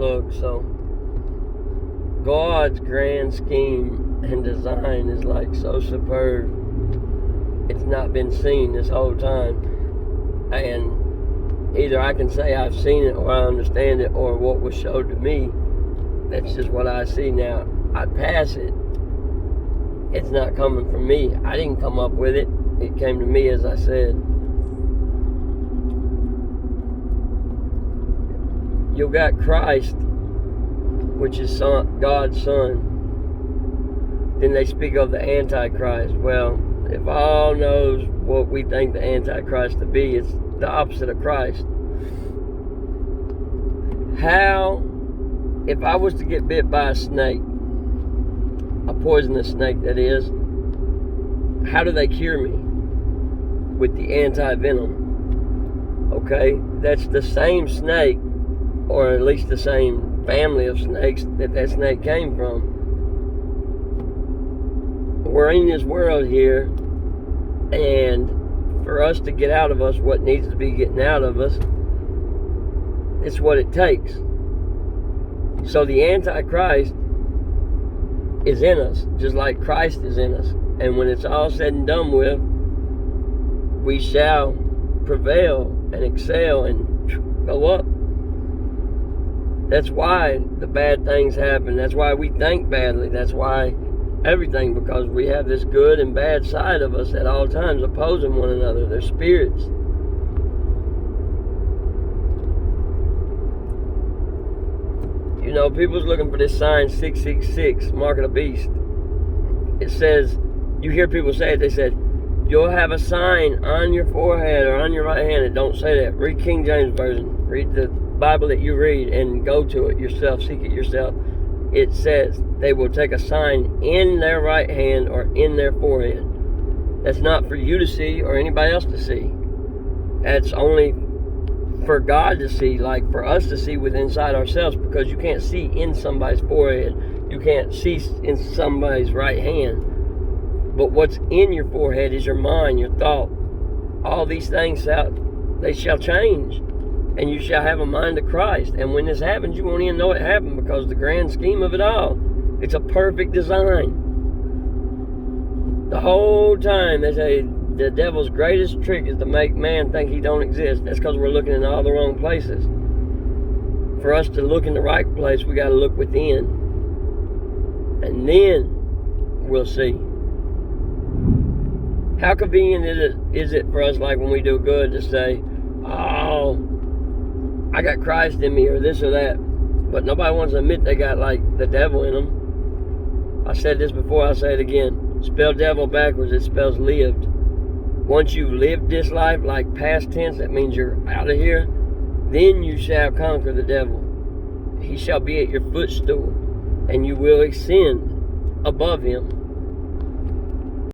Look, so God's grand scheme and design is like so superb. It's not been seen this whole time. And either I can say I've seen it or I understand it, or what was showed to me, that's just what I see now. I pass it. It's not coming from me. I didn't come up with it. It came to me, as I said. You got Christ, which is God's Son. Then they speak of the antichrist. Well, if all knows what we think the antichrist to be, it's the opposite of Christ. How, if I was to get bit by a snake, a poisonous snake that is, how do they cure me? With the anti-venom. Okay, that's the same snake, or at least the same family of snakes that snake came from. We're in this world here, and for us to get out of us what needs to be getting out of us, it's what it takes. So the Antichrist is in us, just like Christ is in us. And when it's all said and done with, we shall prevail and excel and go up. That's why the bad things happen. That's why we think badly. That's why everything, because we have this good and bad side of us at all times opposing one another. They're spirits. You know, people's looking for this sign 666, mark of the beast. It says, you hear people say it, they said, you'll have a sign on your forehead or on your right hand. It don't say that. Read King James Version. Read the Bible that you read and go to it yourself, seek it yourself. It says they will take a sign in their right hand or in their forehead. That's not for you to see or anybody else to see. That's only for God to see, like for us to see with inside ourselves, because you can't see in somebody's forehead. You can't see in somebody's right hand. But what's in your forehead is your mind, your thought. All these things, they shall change. And you shall have a mind of Christ. And when this happens, you won't even know it happened, because the grand scheme of it all, it's a perfect design. The whole time they say the devil's greatest trick is to make man think he don't exist. That's because we're looking in all the wrong places. For us to look in the right place, we got to look within. And then we'll see. How convenient is it for us, like when we do good, to say, oh, I got Christ in me, or this or that. But nobody wants to admit they got like the devil in them. I said this before, I'll say it again. Spell devil backwards, it spells lived. Once you've lived this life, like past tense, that means you're out of here. Then you shall conquer the devil. He shall be at your footstool, and you will ascend above him.